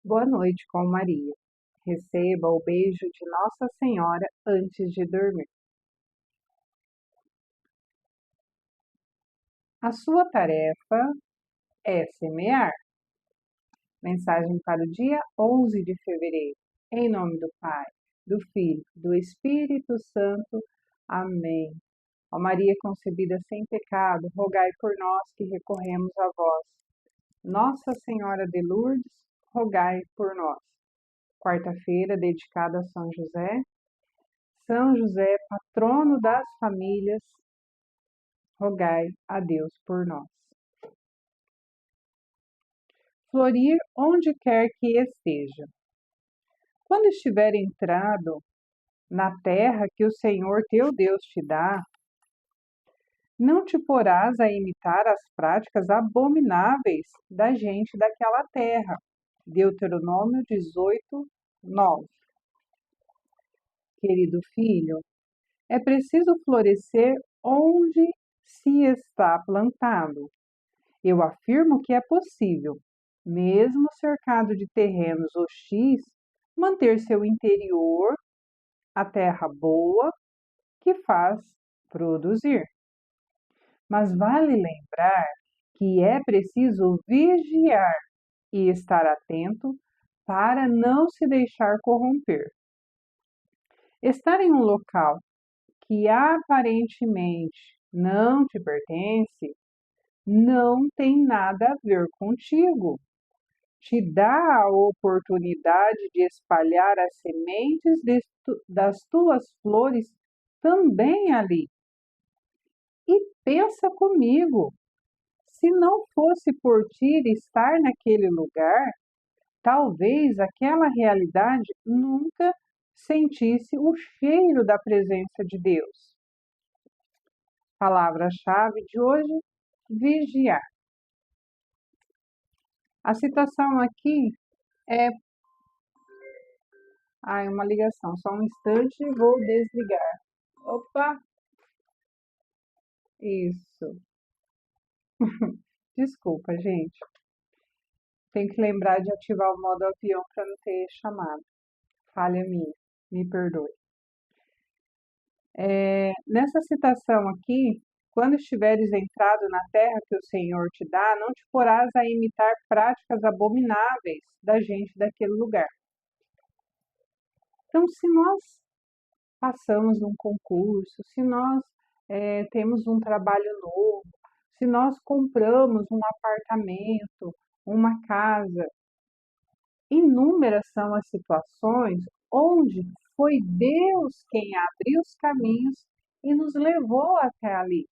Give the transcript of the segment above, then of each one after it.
Boa noite com Maria. Receba o beijo de Nossa Senhora antes de dormir. A sua tarefa é semear. Mensagem para o dia 11 de fevereiro. Em nome do Pai, do Filho, do Espírito Santo. Amém. Ó Maria concebida sem pecado, rogai por nós que recorremos a vós. Nossa Senhora de Lourdes, rogai por nós. Quarta-feira dedicada a São José. São José, patrono das famílias, rogai a Deus por nós. Florir onde quer que esteja. Quando estiver entrado na terra que o Senhor teu Deus te dá, não te porás a imitar as práticas abomináveis da gente daquela terra. Deuteronômio 18, 9. Querido filho, é preciso florescer onde se está plantado. Eu afirmo que é possível, mesmo cercado de terrenos hostis, manter seu interior a terra boa que faz produzir. Mas vale lembrar que é preciso vigiar e estar atento para não se deixar corromper. Estar em um local que aparentemente não te pertence não tem nada a ver contigo. Te dá a oportunidade de espalhar as sementes das tuas flores também ali. E pensa comigo, se não fosse por ti estar naquele lugar, talvez aquela realidade nunca sentisse o cheiro da presença de Deus. Palavra-chave de hoje: vigiar. A citação aqui é. Uma ligação. Só um instante, vou desligar. Opa, isso. Desculpa, gente. Tenho que lembrar de ativar o modo avião para não ter chamado. Falha minha, me perdoe. Nessa citação aqui, quando estiveres entrado na terra que o Senhor te dá, não te porás a imitar práticas abomináveis da gente daquele lugar. Então, se nós passamos num concurso, se nós temos um trabalho novo, se nós compramos um apartamento, uma casa, inúmeras são as situações onde foi Deus quem abriu os caminhos e nos levou até ali.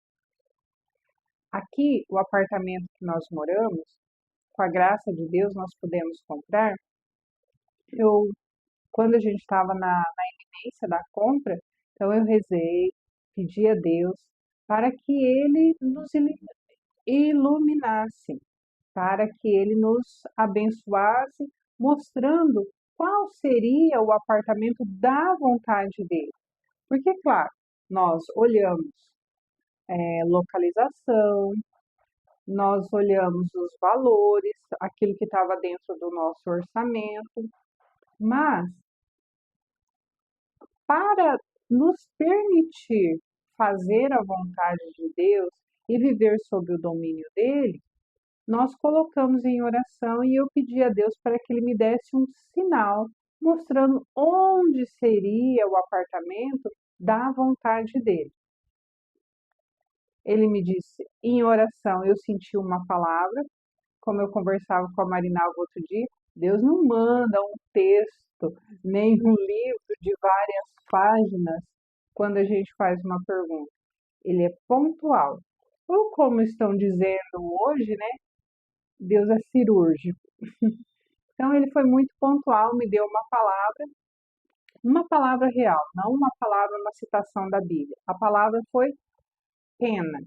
Aqui, o apartamento que nós moramos, com a graça de Deus, nós pudemos comprar. Quando a gente estava na iminência da compra, então eu rezei, pedi a Deus para que Ele nos iluminasse, para que Ele nos abençoasse, mostrando qual seria o apartamento da vontade dele. Porque, claro, nós olhamos localização, nós olhamos os valores, aquilo que estava dentro do nosso orçamento, mas para nos permitir fazer a vontade de Deus e viver sob o domínio dele, nós colocamos em oração e eu pedi a Deus para que ele me desse um sinal mostrando onde seria o apartamento da vontade dele. Ele me disse, em oração, eu senti uma palavra, como eu conversava com a Marinalva outro dia, Deus não manda um texto, nem um livro de várias páginas quando a gente faz uma pergunta. Ele é pontual. Ou como estão dizendo hoje, né? Deus é cirúrgico. Então ele foi muito pontual, me deu uma palavra real, não uma palavra, uma citação da Bíblia. A palavra foi pena.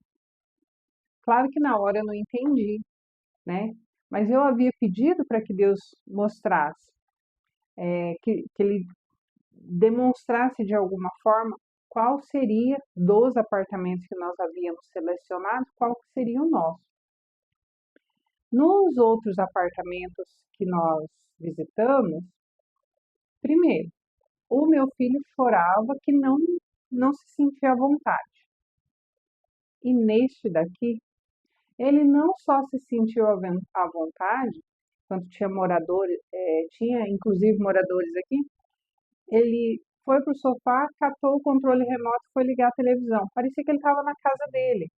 Claro que na hora eu não entendi, né? Mas eu havia pedido para que Deus mostrasse, que Ele demonstrasse de alguma forma qual seria dos apartamentos que nós havíamos selecionado, qual seria o nosso. Nos outros apartamentos que nós visitamos, primeiro, o meu filho chorava que não se sentia à vontade. E neste daqui, ele não só se sentiu à vontade, quando tinha moradores, tinha inclusive moradores aqui, ele foi pro sofá, catou o controle remoto e foi ligar a televisão. Parecia que ele estava na casa dele.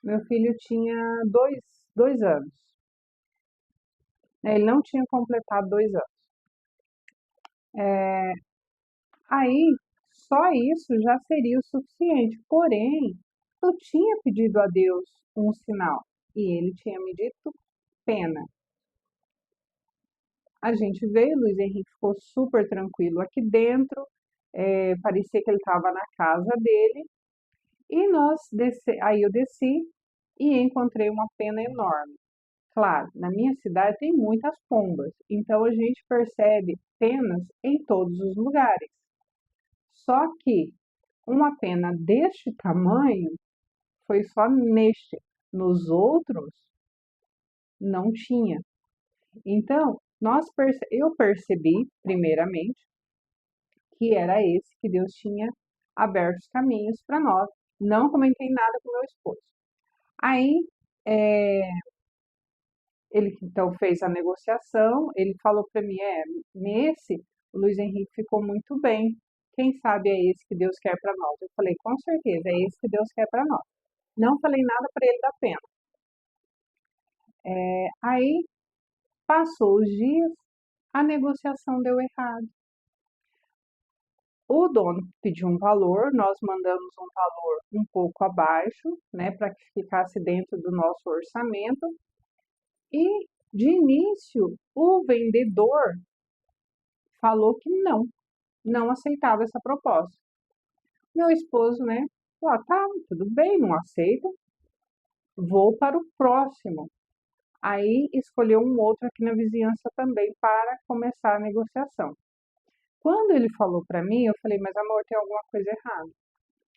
Meu filho tinha dois anos, né? Ele não tinha completado 2 anos. Aí, só isso já seria o suficiente. Porém, eu tinha pedido a Deus um sinal e ele tinha me dito pena. A gente veio, Luiz Henrique ficou super tranquilo aqui dentro, parecia que ele estava na casa dele, e aí eu desci e encontrei uma pena enorme. Claro, na minha cidade tem muitas pombas, então a gente percebe penas em todos os lugares. Só que uma pena deste tamanho foi só neste. Nos outros, não tinha. Então, eu percebi, primeiramente, que era esse que Deus tinha aberto os caminhos para nós. Não comentei nada com meu esposo. Aí, é, ele então fez a negociação, ele falou para mim, nesse, o Luiz Henrique ficou muito bem. Quem sabe é esse que Deus quer para nós? Eu falei, com certeza, é esse que Deus quer para nós. Não falei nada para ele da pena. Aí, passou os dias, a negociação deu errado. O dono pediu um valor, nós mandamos um valor um pouco abaixo, né, para que ficasse dentro do nosso orçamento. E, de início, o vendedor falou que não aceitava essa proposta. Meu esposo, né, falou, tá, tudo bem, não aceito, vou para o próximo. Aí escolheu um outro aqui na vizinhança também para começar a negociação. Quando ele falou para mim, eu falei, mas amor, tem alguma coisa errada.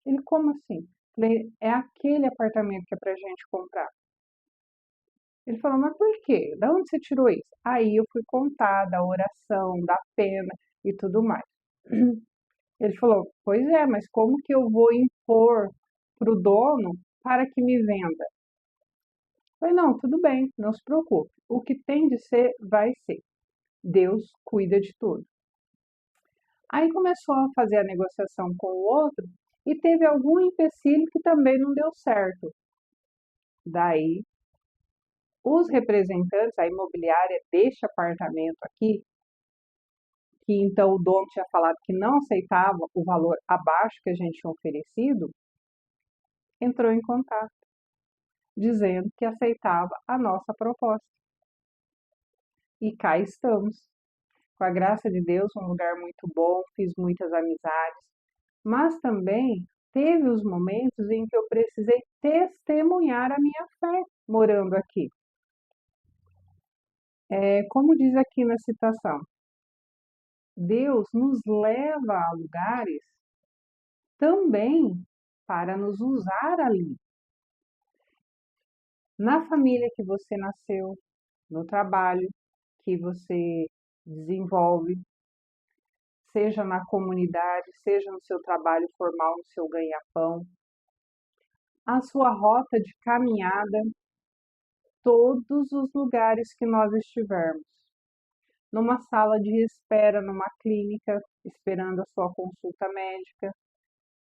Ele, como assim? Falei, é aquele apartamento que é pra gente comprar. Ele falou, mas por quê? Da onde você tirou isso? Aí eu fui contar da oração, da pena e tudo mais. Ele falou, pois é, mas como que eu vou impor pro dono para que me venda? Eu falei, não, tudo bem, não se preocupe. O que tem de ser, vai ser. Deus cuida de tudo. Aí começou a fazer a negociação com o outro e teve algum empecilho que também não deu certo. Daí, os representantes, a imobiliária deste apartamento aqui, que então o dono tinha falado que não aceitava o valor abaixo que a gente tinha oferecido, entrou em contato, dizendo que aceitava a nossa proposta. E cá estamos. Com a graça de Deus, um lugar muito bom, fiz muitas amizades, mas também teve os momentos em que eu precisei testemunhar a minha fé morando aqui. Como diz aqui na citação, Deus nos leva a lugares também para nos usar ali. Na família que você nasceu, no trabalho que você desenvolve, seja na comunidade, seja no seu trabalho formal, no seu ganha-pão, a sua rota de caminhada, todos os lugares que nós estivermos. Numa sala de espera, numa clínica, esperando a sua consulta médica,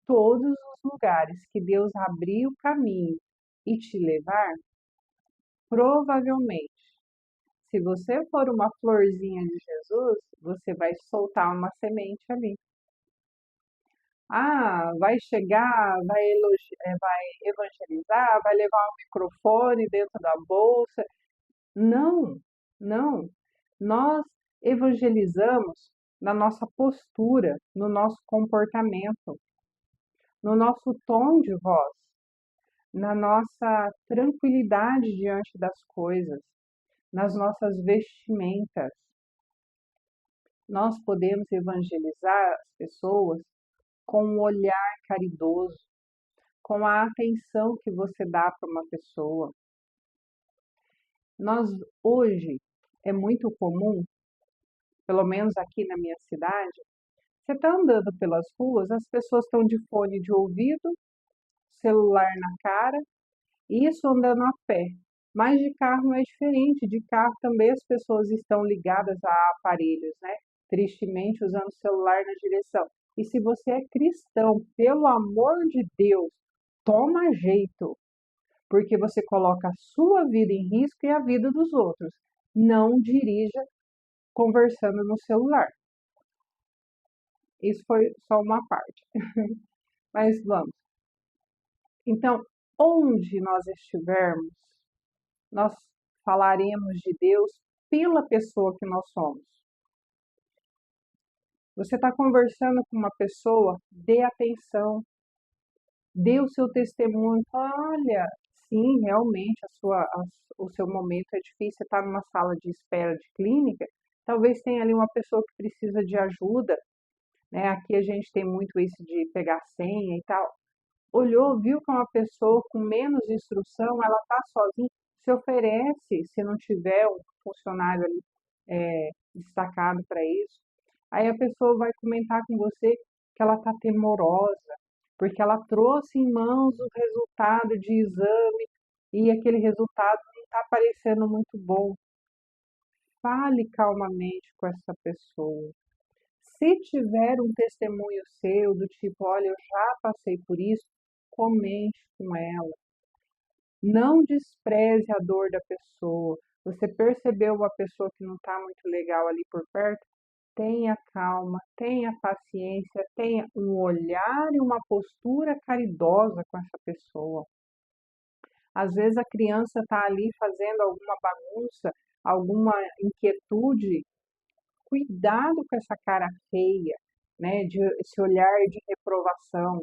todos os lugares que Deus abrir o caminho e te levar, provavelmente, se você for uma florzinha de Jesus, você vai soltar uma semente ali. Ah, vai chegar, vai evangelizar, vai levar um microfone dentro da bolsa. Não, não. Nós evangelizamos na nossa postura, no nosso comportamento, no nosso tom de voz, na nossa tranquilidade diante das coisas, nas nossas vestimentas. Nós podemos evangelizar as pessoas com um olhar caridoso, com a atenção que você dá para uma pessoa. Nós hoje é muito comum, pelo menos aqui na minha cidade, você está andando pelas ruas, as pessoas estão de fone de ouvido, celular na cara, e isso andando a pé. Mas de carro não é diferente, de carro também as pessoas estão ligadas a aparelhos, né? Tristemente usando o celular na direção. E se você é cristão, pelo amor de Deus, toma jeito, porque você coloca a sua vida em risco e a vida dos outros. Não dirija conversando no celular. Isso foi só uma parte, mas vamos. Então, onde nós estivermos, nós falaremos de Deus pela pessoa que nós somos. Você está conversando com uma pessoa, dê atenção, dê o seu testemunho. Olha, sim, realmente o seu momento é difícil. Você está numa sala de espera de clínica, talvez tenha ali uma pessoa que precisa de ajuda, né? Aqui a gente tem muito isso de pegar senha e tal. Olhou, viu que é uma pessoa com menos instrução, ela está sozinha, se oferece, se não tiver um funcionário ali destacado para isso. Aí a pessoa vai comentar com você que ela está temorosa, porque ela trouxe em mãos o resultado de exame e aquele resultado não está parecendo muito bom. Fale calmamente com essa pessoa. Se tiver um testemunho seu do tipo, olha, eu já passei por isso, comente com ela. Não despreze a dor da pessoa. Você percebeu uma pessoa que não está muito legal ali por perto? Tenha calma, tenha paciência, tenha um olhar e uma postura caridosa com essa pessoa. Às vezes a criança está ali fazendo alguma bagunça, alguma inquietude. Cuidado com essa cara feia, né? Esse olhar de reprovação.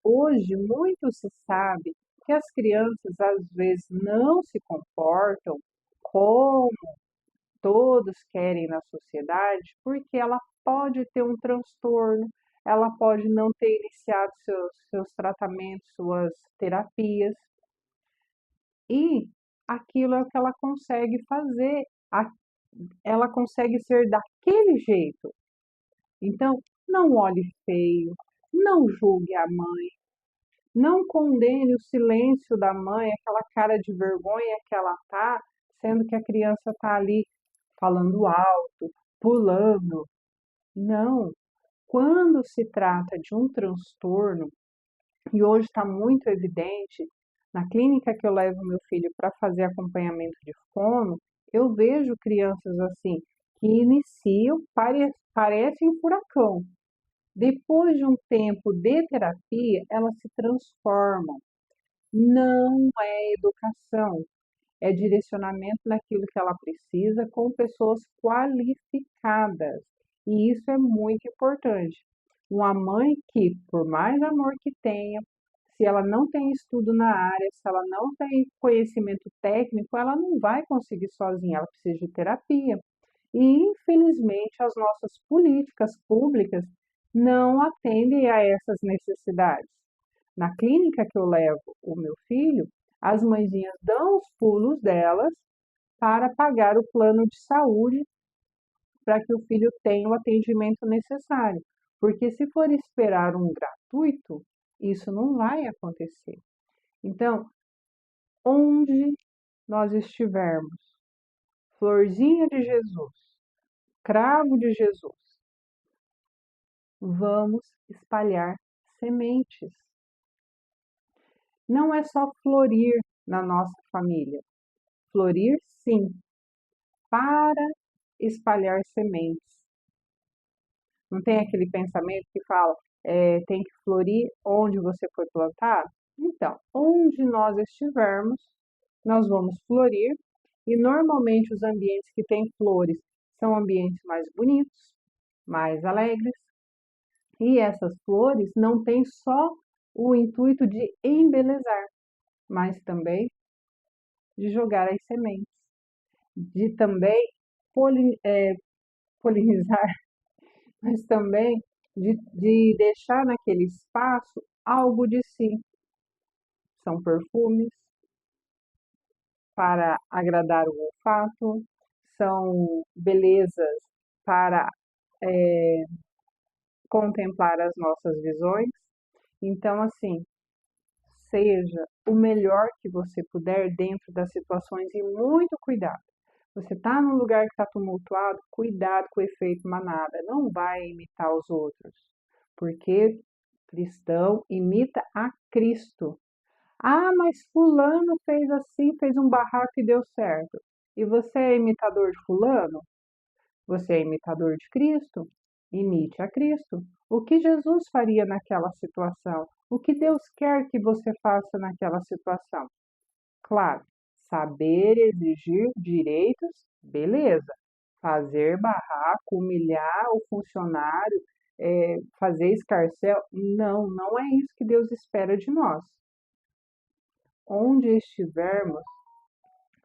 Hoje, muito se sabe que as crianças às vezes não se comportam como todos querem na sociedade, porque ela pode ter um transtorno, ela pode não ter iniciado seus tratamentos, suas terapias, e aquilo é o que ela consegue fazer, ela consegue ser daquele jeito. Então, não olhe feio, não julgue a mãe, não condene o silêncio da mãe, aquela cara de vergonha que ela tá, sendo que a criança tá ali falando alto, pulando. Não. Quando se trata de um transtorno, e hoje está muito evidente, na clínica que eu levo meu filho para fazer acompanhamento de fono, eu vejo crianças assim, que iniciam, parecem um furacão. Depois de um tempo de terapia, elas se transformam. Não é educação, é direcionamento naquilo que ela precisa com pessoas qualificadas. E isso é muito importante. Uma mãe que, por mais amor que tenha, se ela não tem estudo na área, se ela não tem conhecimento técnico, ela não vai conseguir sozinha, ela precisa de terapia. E, infelizmente, as nossas políticas públicas não atendem a essas necessidades. Na clínica que eu levo o meu filho, as mãezinhas dão os pulos delas para pagar o plano de saúde para que o filho tenha o atendimento necessário. Porque se for esperar um gratuito, isso não vai acontecer. Então, onde nós estivermos, florzinha de Jesus, cravo de Jesus, vamos espalhar sementes. Não é só florir na nossa família. Florir, sim, para espalhar sementes. Não tem aquele pensamento que fala, tem que florir onde você foi plantado? Então, onde nós estivermos, nós vamos florir e normalmente os ambientes que têm flores são ambientes mais bonitos, mais alegres. E essas flores não têm só o intuito de embelezar, mas também de jogar as sementes, de também polinizar, mas também de deixar naquele espaço algo de si. São perfumes, para agradar o olfato, são belezas para contemplar as nossas visões. Então, assim, seja o melhor que você puder dentro das situações e muito cuidado. Você está num lugar que está tumultuado, cuidado com o efeito manada, não vai imitar os outros, porque cristão imita a Cristo. Ah, mas fulano fez assim, fez um barraco e deu certo. E você é imitador de fulano? Você é imitador de Cristo? Imite a Cristo. O que Jesus faria naquela situação? O que Deus quer que você faça naquela situação? Claro, saber exigir direitos, beleza. Fazer barraco, humilhar o funcionário, fazer escarcéu, não, não é isso que Deus espera de nós. Onde estivermos,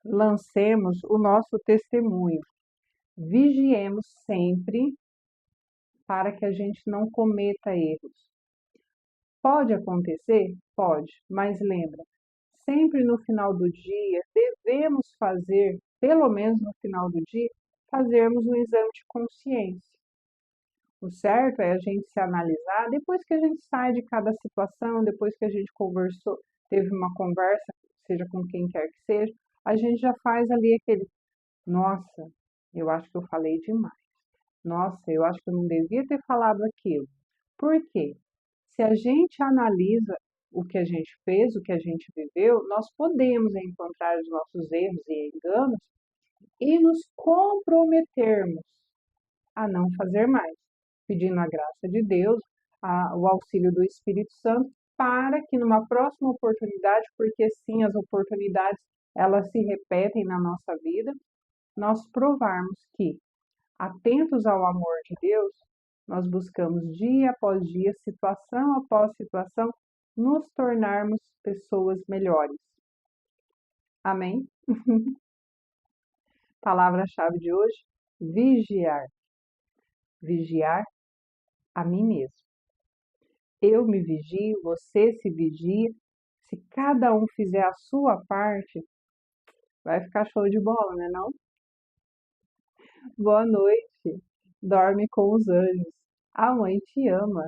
lancemos o nosso testemunho. Vigiemos sempre para que a gente não cometa erros. Pode acontecer? Pode, mas lembra, sempre no final do dia devemos fazer, pelo menos no final do dia, fazermos um exame de consciência. O certo é a gente se analisar depois que a gente sai de cada situação, depois que a gente conversou, teve uma conversa, seja com quem quer que seja, a gente já faz ali aquele, nossa, eu acho que eu falei demais. Nossa, eu acho que eu não devia ter falado aquilo. Por quê? Se a gente analisa o que a gente fez, o que a gente viveu, nós podemos encontrar os nossos erros e enganos e nos comprometermos a não fazer mais, pedindo a graça de Deus, o auxílio do Espírito Santo, para que numa próxima oportunidade, porque sim, as oportunidades elas se repetem na nossa vida, nós provarmos que, atentos ao amor de Deus, nós buscamos dia após dia, situação após situação, nos tornarmos pessoas melhores. Amém? Palavra-chave de hoje: vigiar. Vigiar a mim mesmo. Eu me vigio, você se vigia. Se cada um fizer a sua parte, vai ficar show de bola, né não? Boa noite. Dorme com os anjos. A mãe te ama.